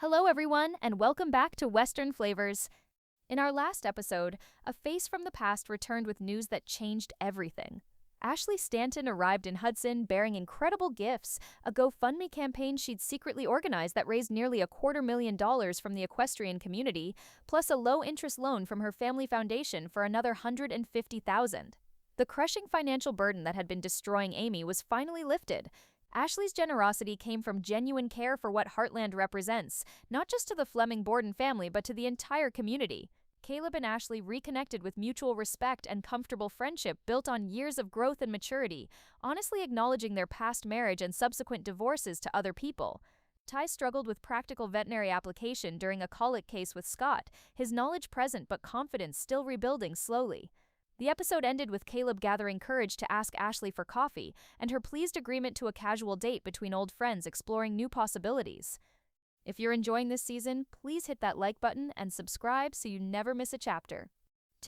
Hello, everyone, and welcome back to Western Flavors. In our last episode, a face from the past returned with news that changed everything. Ashley Stanton arrived in Hudson bearing incredible gifts, a GoFundMe campaign she'd secretly organized that raised nearly $250,000 from the equestrian community, plus a low-interest loan from her family foundation for another $150,000. The crushing financial burden that had been destroying Amy was finally lifted. Ashley's generosity came from genuine care for what Heartland represents, not just to the Fleming Borden family but to the entire community. Caleb and Ashley reconnected with mutual respect and comfortable friendship built on years of growth and maturity, honestly acknowledging their past marriage and subsequent divorces to other people. Ty struggled with practical veterinary application during a colic case with Scott, his knowledge present but confidence still rebuilding slowly. The episode ended with Caleb gathering courage to ask Ashley for coffee, and her pleased agreement to a casual date between old friends exploring new possibilities. If you're enjoying this season, please hit that like button and subscribe so you never miss a chapter.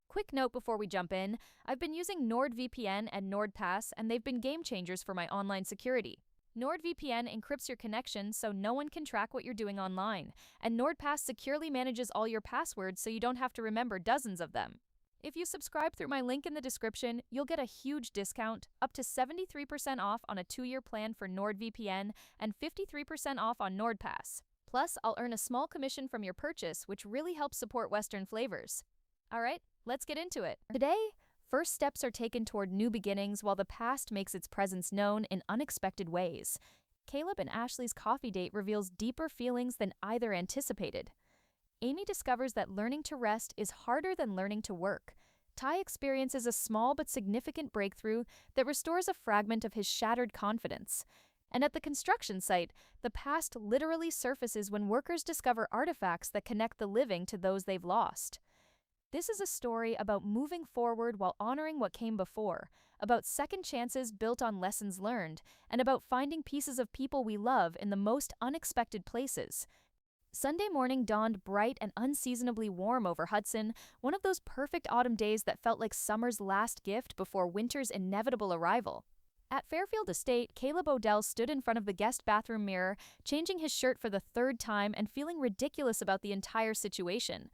Quick note before we jump in, I've been using NordVPN and NordPass, and they've been game changers for my online security. NordVPN encrypts your connection so no one can track what you're doing online, and NordPass securely manages all your passwords so you don't have to remember dozens of them. If you subscribe through my link in the description, you'll get a huge discount, up to 73% off on a 2-year plan for NordVPN and 53% off on NordPass. Plus, I'll earn a small commission from your purchase, which really helps support Western Flavors. Alright, let's get into it. Today, first steps are taken toward new beginnings while the past makes its presence known in unexpected ways. Caleb and Ashley's coffee date reveals deeper feelings than either anticipated. Amy discovers that learning to rest is harder than learning to work. Ty experiences a small but significant breakthrough that restores a fragment of his shattered confidence. And at the construction site, the past literally surfaces when workers discover artifacts that connect the living to those they've lost. This is a story about moving forward while honoring what came before, about second chances built on lessons learned, and about finding pieces of people we love in the most unexpected places. Sunday morning dawned bright and unseasonably warm over Hudson, one of those perfect autumn days that felt like summer's last gift before winter's inevitable arrival. At Fairfield Estate, Caleb Odell stood in front of the guest bathroom mirror, changing his shirt for the third time and feeling ridiculous about the entire situation.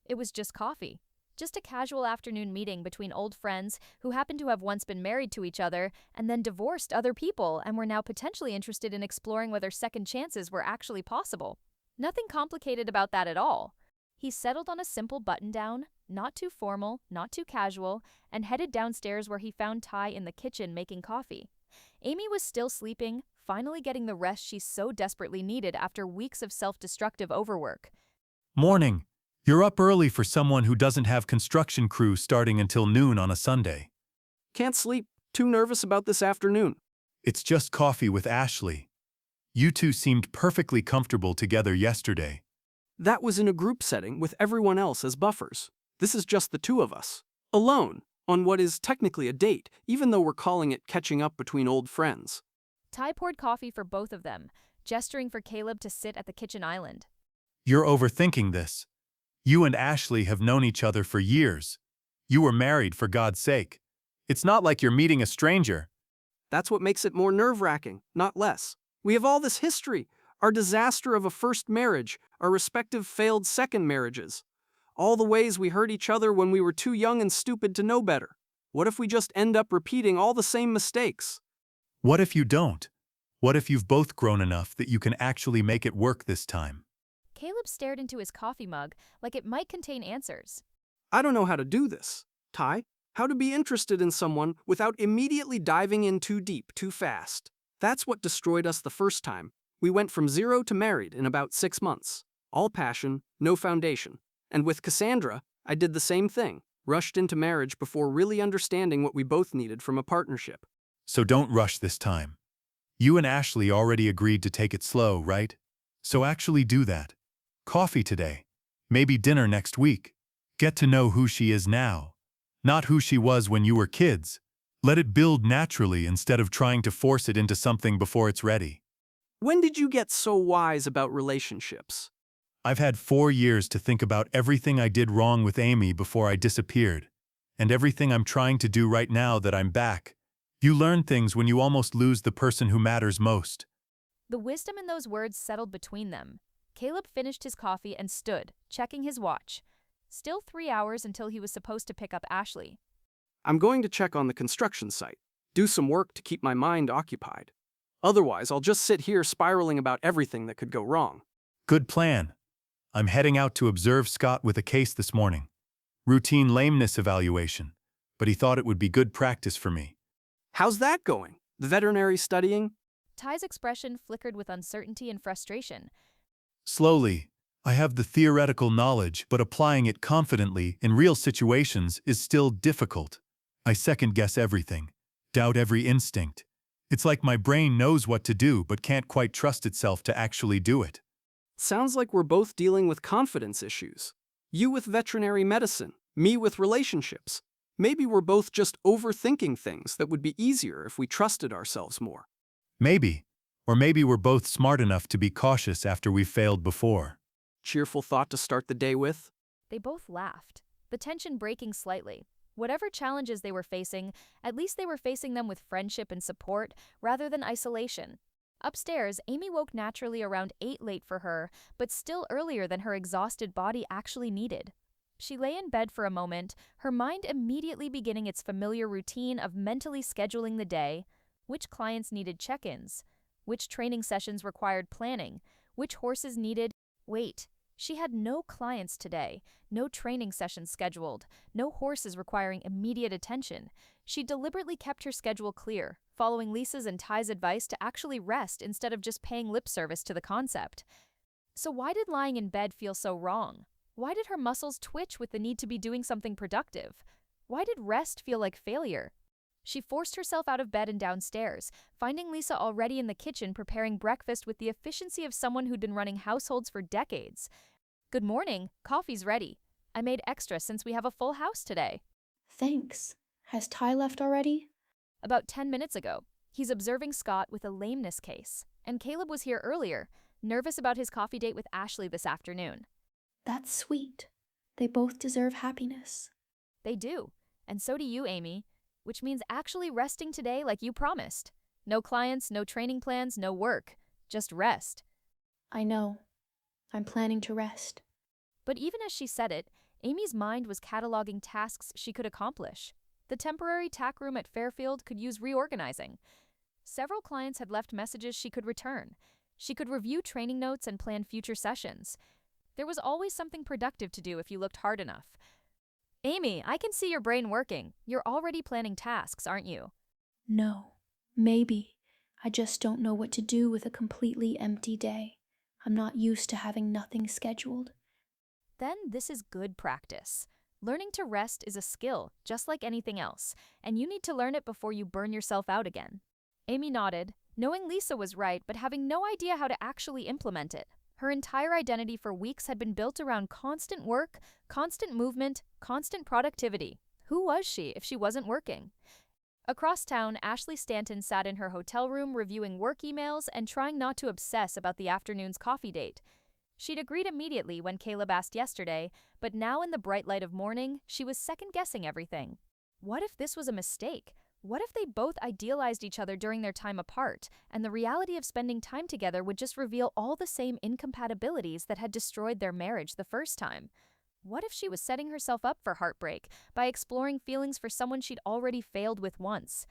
It was just coffee. Just a casual afternoon meeting between old friends who happened to have once been married to each other and then divorced other people and were now potentially interested in exploring whether second chances were actually possible. Nothing complicated about that at all. He settled on a simple button-down, not too formal, not too casual, and headed downstairs where he found Ty in the kitchen making coffee. Amy was still sleeping, finally getting the rest she so desperately needed after weeks of self-destructive overwork. Morning. You're up early for someone who doesn't have construction crew starting until noon on a Sunday. Can't sleep. Too nervous about this afternoon. It's just coffee with Ashley. You two seemed perfectly comfortable together yesterday. That was in a group setting with everyone else as buffers. This is just the two of us. Alone, on what is technically a date, even though we're calling it catching up between old friends. Ty poured coffee for both of them, gesturing for Caleb to sit at the kitchen island. You're overthinking this. You and Ashley have known each other for years. You were married, for God's sake. It's not like you're meeting a stranger. That's what makes it more nerve-wracking, not less. We have all this history, our disaster of a first marriage, our respective failed second marriages. All the ways we hurt each other when we were too young and stupid to know better. What if we just end up repeating all the same mistakes? What if you don't? What if you've both grown enough that you can actually make it work this time? Caleb stared into his coffee mug like it might contain answers. I don't know how to do this. Ty, how to be interested in someone without immediately diving in too deep, too fast. That's what destroyed us the first time. We went from 0 to married in about 6 months. All passion, no foundation. And with Cassandra, I did the same thing. Rushed into marriage before really understanding what we both needed from a partnership. So don't rush this time. You and Ashley already agreed to take it slow, right? So actually do that. Coffee today. Maybe dinner next week. Get to know who she is now. Not who she was when you were kids. Let it build naturally instead of trying to force it into something before it's ready. When did you get so wise about relationships? I've had 4 years to think about everything I did wrong with Amy before I disappeared, and everything I'm trying to do right now that I'm back. You learn things when you almost lose the person who matters most. The wisdom in those words settled between them. Caleb finished his coffee and stood, checking his watch. Still 3 hours until he was supposed to pick up Ashley. I'm going to check on the construction site, do some work to keep my mind occupied. Otherwise, I'll just sit here spiraling about everything that could go wrong. Good plan. I'm heading out to observe Scott with a case this morning. Routine lameness evaluation, but he thought it would be good practice for me. How's that going? The veterinary studying? Ty's expression flickered with uncertainty and frustration. Slowly, I have the theoretical knowledge, but applying it confidently in real situations is still difficult. I second-guess everything, doubt every instinct. It's like my brain knows what to do but can't quite trust itself to actually do it. Sounds like we're both dealing with confidence issues. You with veterinary medicine, me with relationships. Maybe we're both just overthinking things that would be easier if we trusted ourselves more. Maybe. Or maybe we're both smart enough to be cautious after we've failed before. Cheerful thought to start the day with? They both laughed, the tension breaking slightly. Whatever challenges they were facing, at least they were facing them with friendship and support rather than isolation. Upstairs, Amy woke naturally around 8 late for her, but still earlier than her exhausted body actually needed. She lay in bed for a moment, her mind immediately beginning its familiar routine of mentally scheduling the day, which clients needed check-ins, which training sessions required planning, which horses needed... Wait, she had no clients today, no training sessions scheduled, no horses requiring immediate attention. She deliberately kept her schedule clear, following Lisa's and Ty's advice to actually rest instead of just paying lip service to the concept. So why did lying in bed feel so wrong? Why did her muscles twitch with the need to be doing something productive? Why did rest feel like failure? She forced herself out of bed and downstairs, finding Lisa already in the kitchen preparing breakfast with the efficiency of someone who'd been running households for decades. Good morning, coffee's ready. I made extra since we have a full house today. Thanks. Has Ty left already? About 10 minutes ago. He's observing Scott with a lameness case, and Caleb was here earlier, nervous about his coffee date with Ashley this afternoon. That's sweet. They both deserve happiness. They do, and so do you, Amy. Which means actually resting today like you promised. No clients, no training plans, no work. Just rest. I know. I'm planning to rest. But even as she said it, Amy's mind was cataloging tasks she could accomplish. The temporary tack room at Fairfield could use reorganizing. Several clients had left messages she could return. She could review training notes and plan future sessions. There was always something productive to do if you looked hard enough. Amy, I can see your brain working. You're already planning tasks, aren't you? No. Maybe. I just don't know what to do with a completely empty day. I'm not used to having nothing scheduled. Then this is good practice. Learning to rest is a skill, just like anything else, and you need to learn it before you burn yourself out again. Amy nodded, knowing Lisa was right but having no idea how to actually implement it. Her entire identity for weeks had been built around constant work, constant movement, constant productivity. Who was she if she wasn't working? Across town, Ashley Stanton sat in her hotel room reviewing work emails and trying not to obsess about the afternoon's coffee date. She'd agreed immediately when Caleb asked yesterday, but now in the bright light of morning, she was second-guessing everything. What if this was a mistake? What if they both idealized each other during their time apart, and the reality of spending time together would just reveal all the same incompatibilities that had destroyed their marriage the first time? What if she was setting herself up for heartbreak by exploring feelings for someone she'd already failed with once?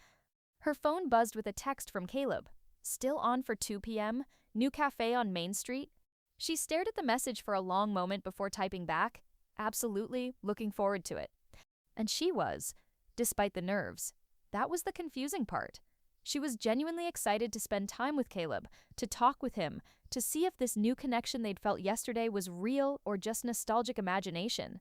Her phone buzzed with a text from Caleb. Still on for 2 p.m.? New cafe on Main Street? She stared at the message for a long moment before typing back. Absolutely, looking forward to it. And she was, despite the nerves. That was the confusing part. She was genuinely excited to spend time with Caleb, to talk with him, to see if this new connection they'd felt yesterday was real or just nostalgic imagination.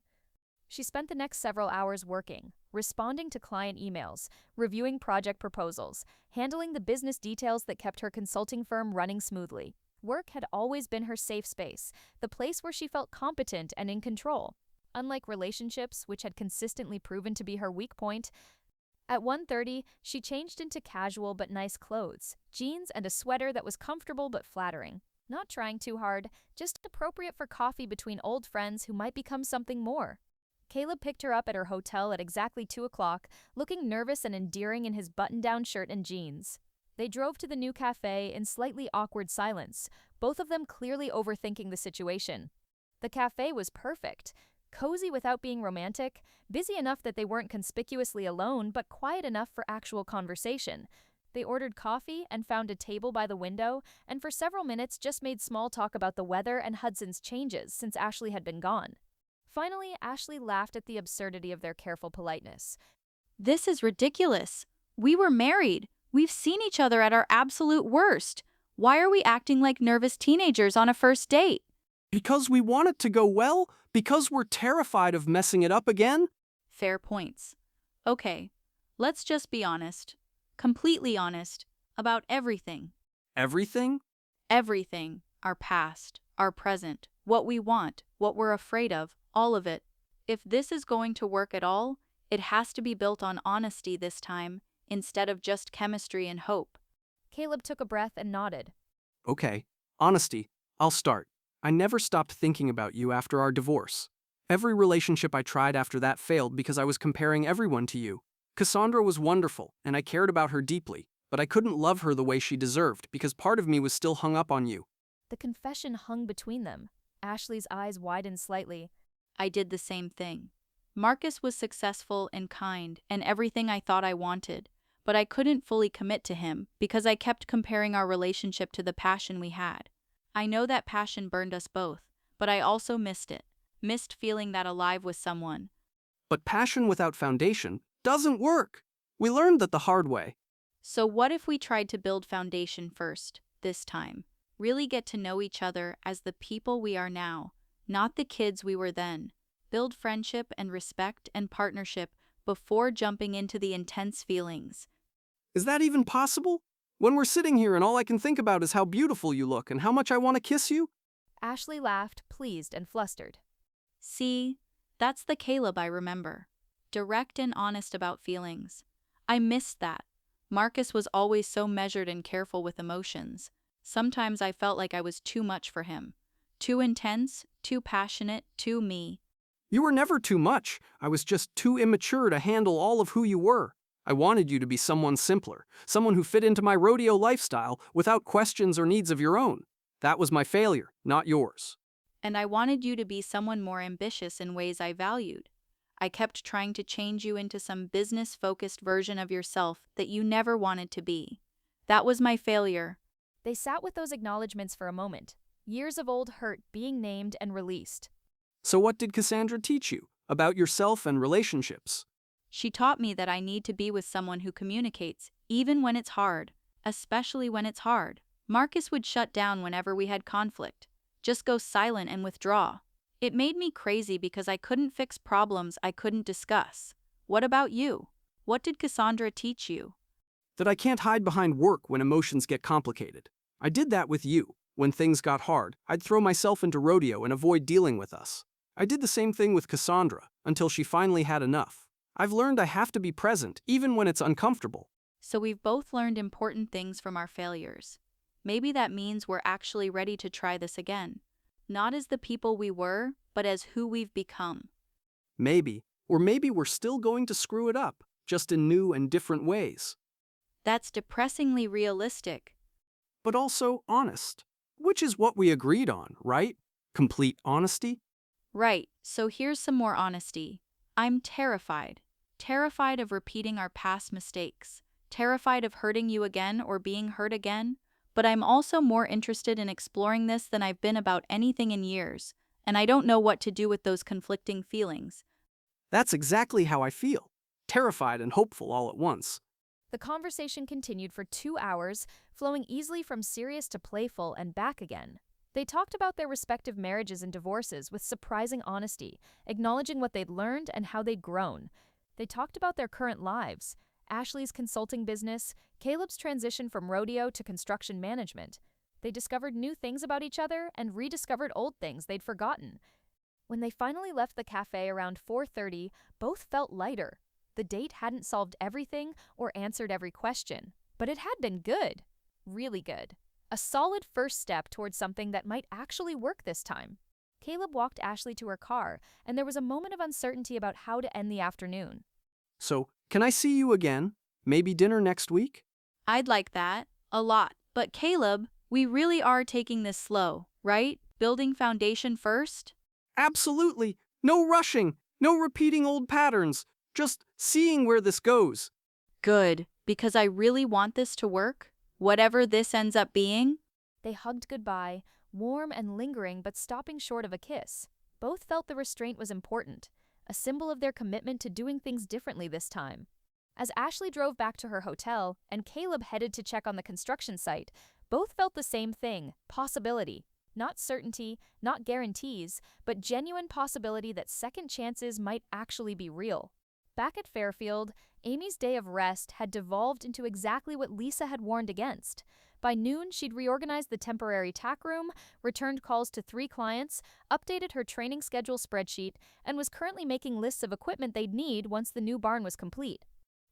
She spent the next several hours working, responding to client emails, reviewing project proposals, handling the business details that kept her consulting firm running smoothly. Work had always been her safe space, the place where she felt competent and in control. Unlike relationships, which had consistently proven to be her weak point, at 1:30, she changed into casual but nice clothes, jeans and a sweater that was comfortable but flattering. Not trying too hard, just appropriate for coffee between old friends who might become something more. Caleb picked her up at her hotel at exactly 2 o'clock, looking nervous and endearing in his button-down shirt and jeans. They drove to the new cafe in slightly awkward silence, both of them clearly overthinking the situation. The cafe was perfect. Cozy without being romantic, busy enough that they weren't conspicuously alone, but quiet enough for actual conversation. They ordered coffee and found a table by the window, and for several minutes just made small talk about the weather and Hudson's changes since Ashley had been gone. Finally, Ashley laughed at the absurdity of their careful politeness. This is ridiculous. We were married. We've seen each other at our absolute worst. Why are we acting like nervous teenagers on a first date? Because we want it to go well? Because we're terrified of messing it up again? Fair points. Okay, let's just be honest. Completely honest. About everything. Everything? Everything. Our past, our present, what we want, what we're afraid of, all of it. If this is going to work at all, it has to be built on honesty this time, instead of just chemistry and hope. Caleb took a breath and nodded. Okay, honesty. I'll start. I never stopped thinking about you after our divorce. Every relationship I tried after that failed because I was comparing everyone to you. Cassandra was wonderful, and I cared about her deeply, but I couldn't love her the way she deserved because part of me was still hung up on you. The confession hung between them. Ashley's eyes widened slightly. I did the same thing. Marcus was successful and kind and everything I thought I wanted, but I couldn't fully commit to him because I kept comparing our relationship to the passion we had. I know that passion burned us both, but I also missed it. Missed feeling that alive with someone. But passion without foundation doesn't work. We learned that the hard way. So what if we tried to build foundation first, this time? Really get to know each other as the people we are now, not the kids we were then. Build friendship and respect and partnership before jumping into the intense feelings. Is that even possible? When we're sitting here and all I can think about is how beautiful you look and how much I want to kiss you? Ashley laughed, pleased and flustered. See, that's the Caleb I remember. Direct and honest about feelings. I missed that. Marcus was always so measured and careful with emotions. Sometimes I felt like I was too much for him. Too intense, too passionate, too me. You were never too much. I was just too immature to handle all of who you were. I wanted you to be someone simpler, someone who fit into my rodeo lifestyle without questions or needs of your own. That was my failure, not yours. And I wanted you to be someone more ambitious in ways I valued. I kept trying to change you into some business-focused version of yourself that you never wanted to be. That was my failure. They sat with those acknowledgments for a moment, years of old hurt being named and released. So what did Cassandra teach you about yourself and relationships? She taught me that I need to be with someone who communicates, even when it's hard, especially when it's hard. Marcus would shut down whenever we had conflict, just go silent and withdraw. It made me crazy because I couldn't fix problems I couldn't discuss. What about you? What did Cassandra teach you? That I can't hide behind work when emotions get complicated. I did that with you. When things got hard, I'd throw myself into rodeo and avoid dealing with us. I did the same thing with Cassandra, until she finally had enough. I've learned I have to be present, even when it's uncomfortable. So we've both learned important things from our failures. Maybe that means we're actually ready to try this again. Not as the people we were, but as who we've become. Maybe, or maybe we're still going to screw it up, just in new and different ways. That's depressingly realistic. But also honest. Which is what we agreed on, right? Complete honesty? Right, so here's some more honesty. I'm terrified. Terrified of repeating our past mistakes. Terrified of hurting you again or being hurt again. But I'm also more interested in exploring this than I've been about anything in years, and I don't know what to do with those conflicting feelings. That's exactly how I feel. Terrified and hopeful all at once. The conversation continued for 2 hours, flowing easily from serious to playful and back again. They talked about their respective marriages and divorces with surprising honesty, acknowledging what they'd learned and how they'd grown. They talked about their current lives, Ashley's consulting business, Caleb's transition from rodeo to construction management. They discovered new things about each other and rediscovered old things they'd forgotten. When they finally left the cafe around 4:30, both felt lighter. The date hadn't solved everything or answered every question, but it had been good. Really good. A solid first step towards something that might actually work this time. Caleb walked Ashley to her car, and there was a moment of uncertainty about how to end the afternoon. So, can I see you again? Maybe dinner next week? I'd like that. A lot. But Caleb, we really are taking this slow, right? Building foundation first? Absolutely. No rushing, no repeating old patterns, just seeing where this goes. Good, because I really want this to work, whatever this ends up being. They hugged goodbye, warm and lingering but stopping short of a kiss. Both felt the restraint was important, a symbol of their commitment to doing things differently this time. As Ashley drove back to her hotel and Caleb headed to check on the construction site, both felt the same thing, possibility. Not certainty, not guarantees, but genuine possibility that second chances might actually be real. Back at Fairfield, Amy's day of rest had devolved into exactly what Lisa had warned against. By noon, she'd reorganized the temporary tack room, returned calls to 3 clients, updated her training schedule spreadsheet, and was currently making lists of equipment they'd need once the new barn was complete.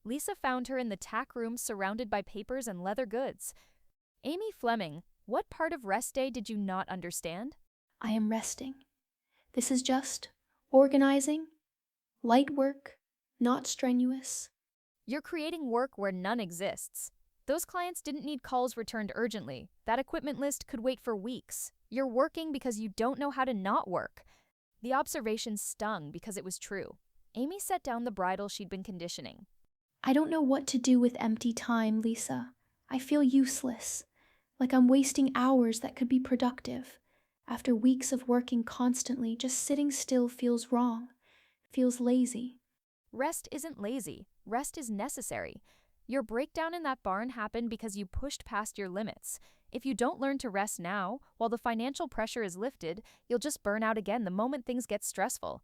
Lisa found her in the tack room surrounded by papers and leather goods. Amy Fleming, what part of rest day did you not understand? I am resting. This is just organizing, light work, not strenuous. You're creating work where none exists. Those clients didn't need calls returned urgently. That equipment list could wait for weeks. You're working because you don't know how to not work. The observation stung because it was true. Amy set down the bridle she'd been conditioning. I don't know what to do with empty time, Lisa. I feel useless, like I'm wasting hours that could be productive. After weeks of working constantly, just sitting still feels wrong, feels lazy. Rest isn't lazy. Rest is necessary. Your breakdown in that barn happened because you pushed past your limits. If you don't learn to rest now, while the financial pressure is lifted, you'll just burn out again the moment things get stressful.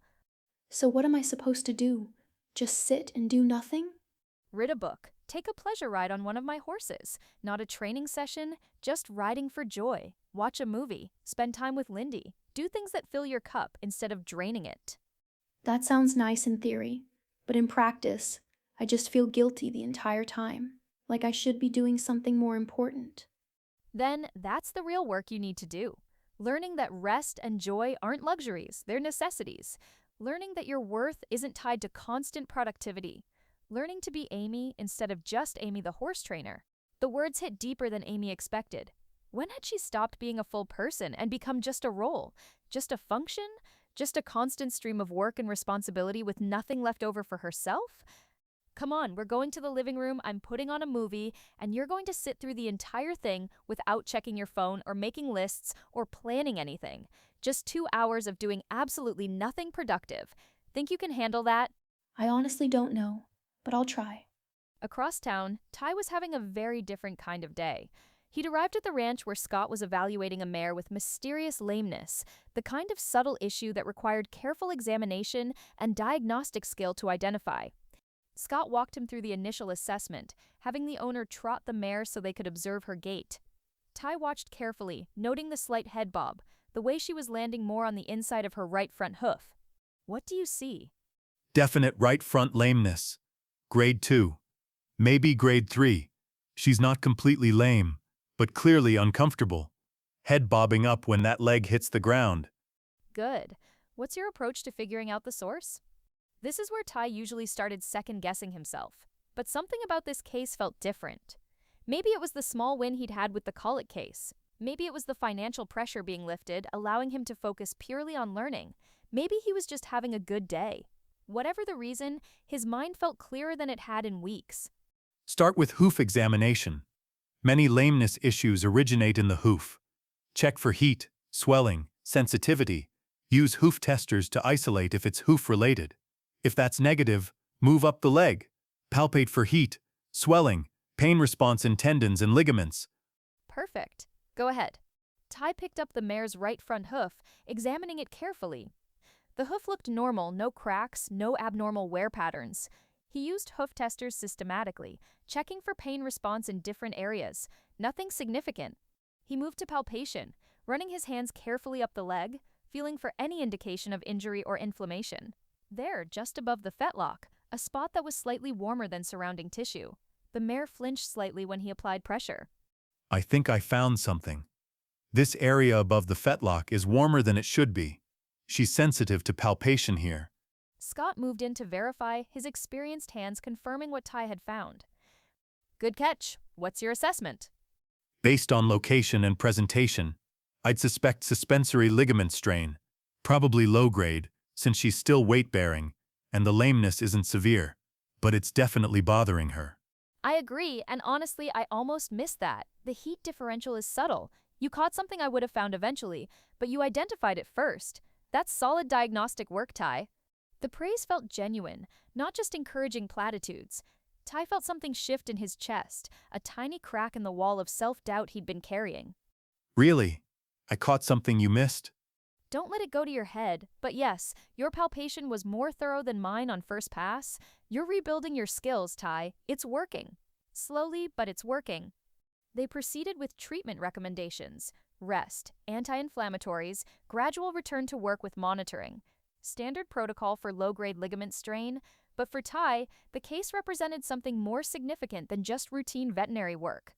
So what am I supposed to do? Just sit and do nothing? Read a book. Take a pleasure ride on one of my horses. Not a training session, just riding for joy. Watch a movie. Spend time with Lindy. Do things that fill your cup instead of draining it. That sounds nice in theory, but in practice, I just feel guilty the entire time, like I should be doing something more important. Then that's the real work you need to do. Learning that rest and joy aren't luxuries, they're necessities. Learning that your worth isn't tied to constant productivity. Learning to be Amy instead of just Amy the horse trainer. The words hit deeper than Amy expected. When had she stopped being a full person and become just a role? Just a function? Just a constant stream of work and responsibility with nothing left over for herself? Come on, we're going to the living room, I'm putting on a movie, and you're going to sit through the entire thing without checking your phone or making lists or planning anything. Just 2 hours of doing absolutely nothing productive. Think you can handle that? I honestly don't know, but I'll try. Across town, Ty was having a very different kind of day. He'd arrived at the ranch where Scott was evaluating a mare with mysterious lameness, the kind of subtle issue that required careful examination and diagnostic skill to identify. Scott walked him through the initial assessment, having the owner trot the mare so they could observe her gait. Ty watched carefully, noting the slight head bob, the way she was landing more on the inside of her right front hoof. What do you see? Definite right front lameness. Grade 2. Maybe grade 3. She's not completely lame, but clearly uncomfortable. Head bobbing up when that leg hits the ground. Good. What's your approach to figuring out the source? This is where Ty usually started second-guessing himself. But something about this case felt different. Maybe it was the small win he'd had with the colic case. Maybe it was the financial pressure being lifted, allowing him to focus purely on learning. Maybe he was just having a good day. Whatever the reason, his mind felt clearer than it had in weeks. Start with hoof examination. Many lameness issues originate in the hoof. Check for heat, swelling, sensitivity. Use hoof testers to isolate if it's hoof-related. If that's negative, move up the leg. Palpate for heat, swelling, pain response in tendons and ligaments. Perfect. Go ahead. Ty picked up the mare's right front hoof, examining it carefully. The hoof looked normal, no cracks, no abnormal wear patterns. He used hoof testers systematically, checking for pain response in different areas. Nothing significant. He moved to palpation, running his hands carefully up the leg, feeling for any indication of injury or inflammation. There, just above the fetlock, a spot that was slightly warmer than surrounding tissue. The mare flinched slightly when he applied pressure. I think I found something. This area above the fetlock is warmer than it should be. She's sensitive to palpation here. Scott moved in to verify, his experienced hands confirming what Ty had found. Good catch. What's your assessment? Based on location and presentation, I'd suspect suspensory ligament strain, probably low grade, since she's still weight-bearing, and the lameness isn't severe, but it's definitely bothering her. I agree, and honestly, I almost missed that. The heat differential is subtle. You caught something I would have found eventually, but you identified it first. That's solid diagnostic work, Ty. The praise felt genuine, not just encouraging platitudes. Ty felt something shift in his chest, a tiny crack in the wall of self-doubt he'd been carrying. Really? I caught something you missed? Don't let it go to your head, but yes, your palpation was more thorough than mine on first pass. You're rebuilding your skills, Ty. It's working. Slowly, but it's working. They proceeded with treatment recommendations: rest, anti-inflammatories, gradual return to work with monitoring. Standard protocol for low-grade ligament strain, but for Ty, the case represented something more significant than just routine veterinary work.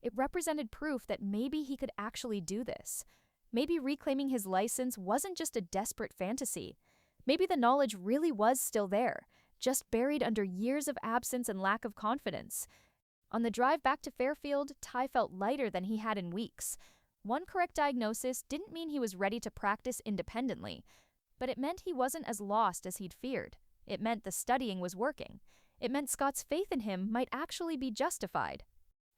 It represented proof that maybe he could actually do this. Maybe reclaiming his license wasn't just a desperate fantasy. Maybe the knowledge really was still there, just buried under years of absence and lack of confidence. On the drive back to Fairfield, Ty felt lighter than he had in weeks. One correct diagnosis didn't mean he was ready to practice independently, but it meant he wasn't as lost as he'd feared. It meant the studying was working. It meant Scott's faith in him might actually be justified.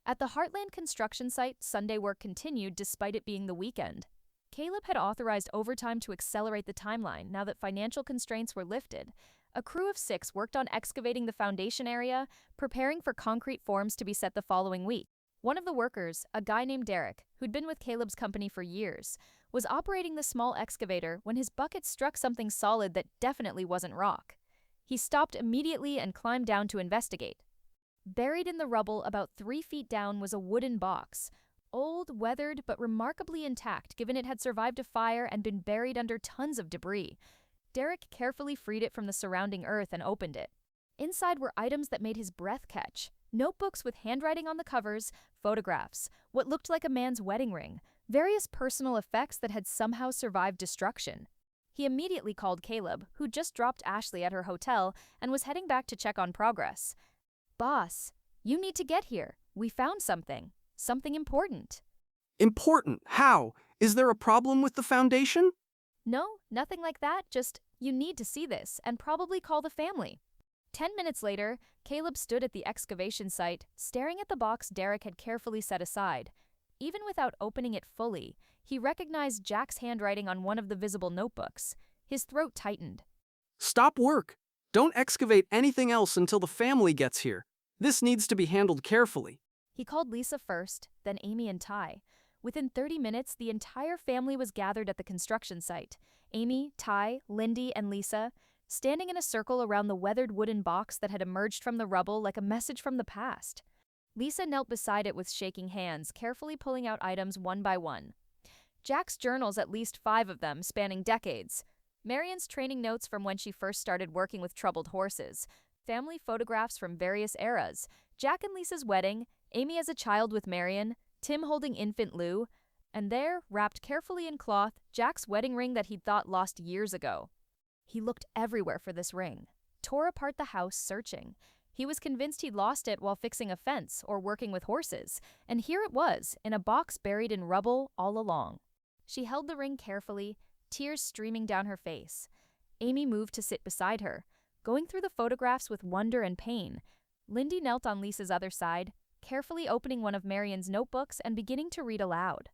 At the Heartland construction site, Sunday work continued despite it being the weekend. Caleb had authorized overtime to accelerate the timeline now that financial constraints were lifted. A crew of 6 worked on excavating the foundation area, preparing for concrete forms to be set the following week. One of the workers, a guy named Derek, who'd been with Caleb's company for years, was operating the small excavator when his bucket struck something solid that definitely wasn't rock. He stopped immediately and climbed down to investigate. Buried in the rubble about 3 feet down was a wooden box. Old, weathered, but remarkably intact given it had survived a fire and been buried under tons of debris. Derek carefully freed it from the surrounding earth and opened it. Inside were items that made his breath catch: notebooks with handwriting on the covers, photographs, what looked like a man's wedding ring, various personal effects that had somehow survived destruction. He immediately called Caleb, who just dropped Ashley at her hotel and was heading back to check on progress. "Boss, you need to get here. We found something. Something important." Important? How? Is there a problem with the foundation? "No, nothing like that. Just, you need to see this and probably call the family." 10 minutes later, Caleb stood at the excavation site, staring at the box Derek had carefully set aside. Even without opening it fully, he recognized Jack's handwriting on one of the visible notebooks. His throat tightened. Stop work. Don't excavate anything else until the family gets here. This needs to be handled carefully. He called Lisa first, then Amy and Ty. Within 30 minutes, the entire family was gathered at the construction site. Amy, Ty, Lindy, and Lisa, standing in a circle around the weathered wooden box that had emerged from the rubble like a message from the past. Lisa knelt beside it with shaking hands, carefully pulling out items one by one. Jack's journals, at least 5 of them, spanning decades. Marion's training notes from when she first started working with troubled horses. Family photographs from various eras. Jack and Lisa's wedding, Amy as a child with Marion, Tim holding infant Lou, and there, wrapped carefully in cloth, Jack's wedding ring that he'd thought lost years ago. He looked everywhere for this ring, tore apart the house searching. He was convinced he'd lost it while fixing a fence or working with horses, and here it was, in a box buried in rubble all along. She held the ring carefully, tears streaming down her face. Amy moved to sit beside her, going through the photographs with wonder and pain. Lindy knelt on Lisa's other side, carefully opening one of Marion's notebooks and beginning to read aloud.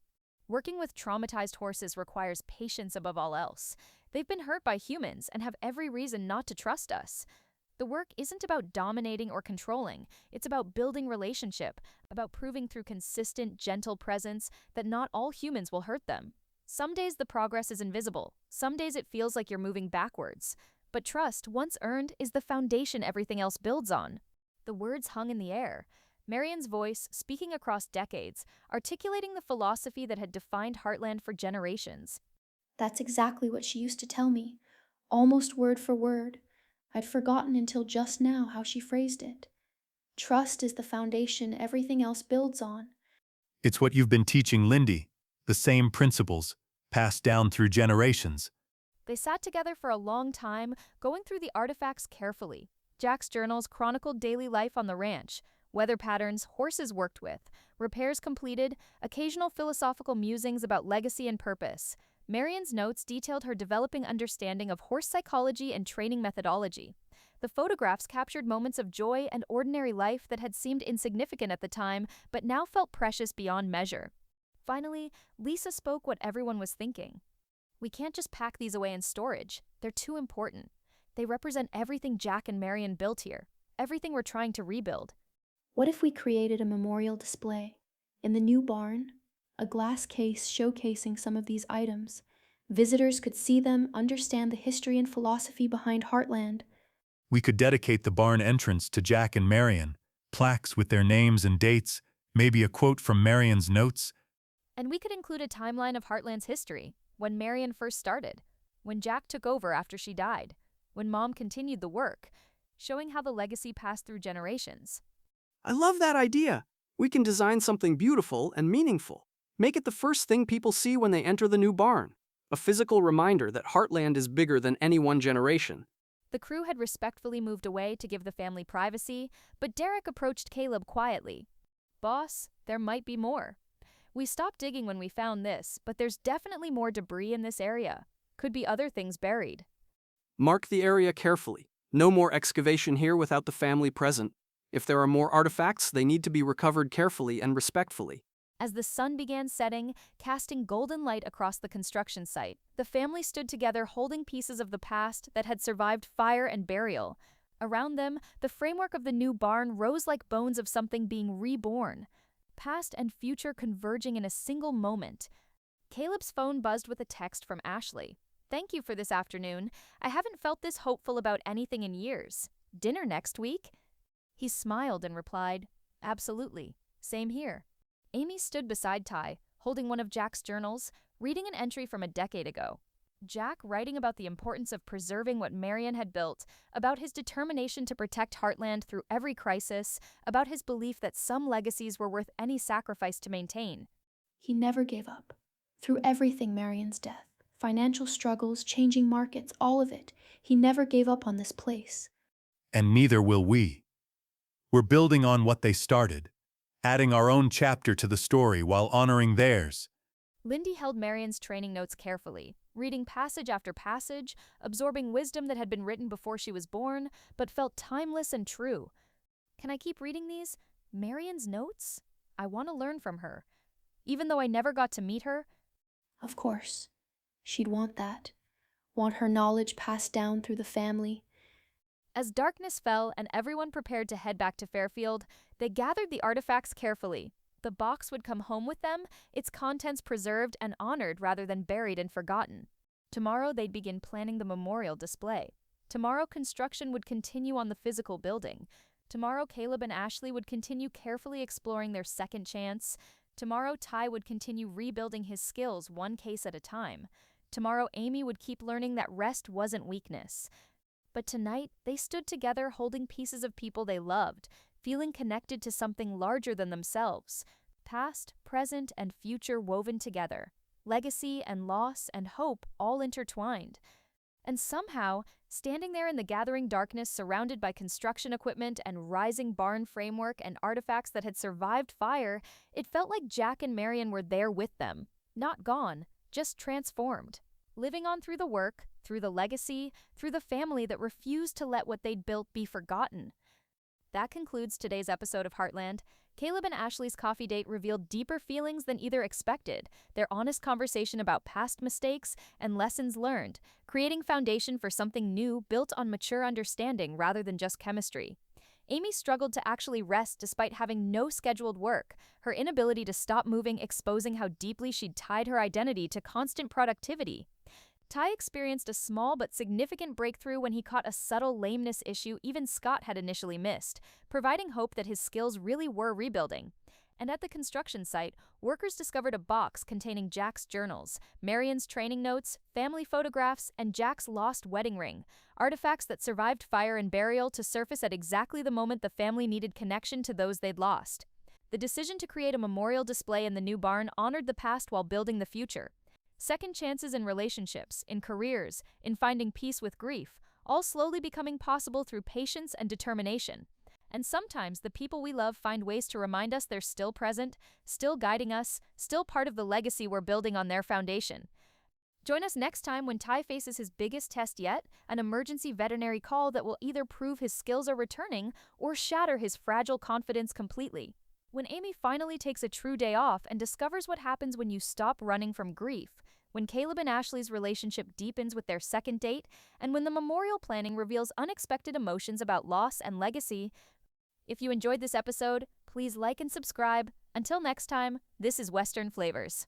Working with traumatized horses requires patience above all else. They've been hurt by humans and have every reason not to trust us. The work isn't about dominating or controlling. It's about building relationship, about proving through consistent, gentle presence that not all humans will hurt them. Some days the progress is invisible. Some days it feels like you're moving backwards. But trust, once earned, is the foundation everything else builds on. The words hung in the air. Marion's voice, speaking across decades, articulating the philosophy that had defined Heartland for generations. That's exactly what she used to tell me, almost word for word. I'd forgotten until just now how she phrased it. Trust is the foundation everything else builds on. It's what you've been teaching Lindy, the same principles, passed down through generations. They sat together for a long time, going through the artifacts carefully. Jack's journals chronicled daily life on the ranch, weather patterns, horses worked with, repairs completed, occasional philosophical musings about legacy and purpose. Marion's notes detailed her developing understanding of horse psychology and training methodology. The photographs captured moments of joy and ordinary life that had seemed insignificant at the time, but now felt precious beyond measure. Finally, Lisa spoke what everyone was thinking. We can't just pack these away in storage. They're too important. They represent everything Jack and Marion built here, everything we're trying to rebuild. What if we created a memorial display? In the new barn, a glass case showcasing some of these items. Visitors could see them, understand the history and philosophy behind Heartland. We could dedicate the barn entrance to Jack and Marion, plaques with their names and dates, maybe a quote from Marion's notes. And we could include a timeline of Heartland's history, when Marion first started, when Jack took over after she died, when Mom continued the work, showing how the legacy passed through generations. I love that idea. We can design something beautiful and meaningful. Make it the first thing people see when they enter the new barn. A physical reminder that Heartland is bigger than any one generation. The crew had respectfully moved away to give the family privacy, but Derek approached Caleb quietly. "Boss, there might be more. We stopped digging when we found this, but there's definitely more debris in this area. Could be other things buried." Mark the area carefully. No more excavation here without the family present. If there are more artifacts, they need to be recovered carefully and respectfully. As the sun began setting, casting golden light across the construction site, the family stood together holding pieces of the past that had survived fire and burial. Around them, the framework of the new barn rose like bones of something being reborn. Past and future converging in a single moment. Caleb's phone buzzed with a text from Ashley. "Thank you for this afternoon. I haven't felt this hopeful about anything in years. Dinner next week?" He smiled and replied, "Absolutely. Same here." Amy stood beside Ty, holding one of Jack's journals, reading an entry from a decade ago. Jack writing about the importance of preserving what Marion had built, about his determination to protect Heartland through every crisis, about his belief that some legacies were worth any sacrifice to maintain. He never gave up. Through everything Marion's death, financial struggles, changing markets, all of it, he never gave up on this place. And neither will we. We're building on what they started, adding our own chapter to the story while honoring theirs. Lindy held Marion's training notes carefully, reading passage after passage, absorbing wisdom that had been written before she was born, but felt timeless and true. Can I keep reading these? Marion's notes? I want to learn from her. Even though I never got to meet her. Of course. She'd want that. Want her knowledge passed down through the family. As darkness fell and everyone prepared to head back to Fairfield, they gathered the artifacts carefully. The box would come home with them, its contents preserved and honored rather than buried and forgotten. Tomorrow they'd begin planning the memorial display. Tomorrow construction would continue on the physical building. Tomorrow Caleb and Ashley would continue carefully exploring their second chance. Tomorrow Ty would continue rebuilding his skills one case at a time. Tomorrow Amy would keep learning that rest wasn't weakness. But tonight, they stood together holding pieces of people they loved, feeling connected to something larger than themselves. Past, present, and future woven together. Legacy and loss and hope all intertwined. And somehow, standing there in the gathering darkness surrounded by construction equipment and rising barn framework and artifacts that had survived fire, it felt like Jack and Marion were there with them. Not gone, just transformed. Living on through the work, through the legacy, through the family that refused to let what they'd built be forgotten. That concludes today's episode of Heartland. Caleb and Ashley's coffee date revealed deeper feelings than either expected, their honest conversation about past mistakes and lessons learned, creating foundation for something new built on mature understanding rather than just chemistry. Amy struggled to actually rest despite having no scheduled work, her inability to stop moving exposing how deeply she'd tied her identity to constant productivity. Ty experienced a small but significant breakthrough when he caught a subtle lameness issue even Scott had initially missed, providing hope that his skills really were rebuilding. And at the construction site, workers discovered a box containing Jack's journals, Marion's training notes, family photographs, and Jack's lost wedding ring, artifacts that survived fire and burial to surface at exactly the moment the family needed connection to those they'd lost. The decision to create a memorial display in the new barn honored the past while building the future. Second chances in relationships, in careers, in finding peace with grief, all slowly becoming possible through patience and determination. And sometimes the people we love find ways to remind us they're still present, still guiding us, still part of the legacy we're building on their foundation. Join us next time when Ty faces his biggest test yet, an emergency veterinary call that will either prove his skills are returning or shatter his fragile confidence completely. When Amy finally takes a true day off and discovers what happens when you stop running from grief, when Caleb and Ashley's relationship deepens with their second date, and when the memorial planning reveals unexpected emotions about loss and legacy. If you enjoyed this episode, please like and subscribe. Until next time, this is Western Flavors.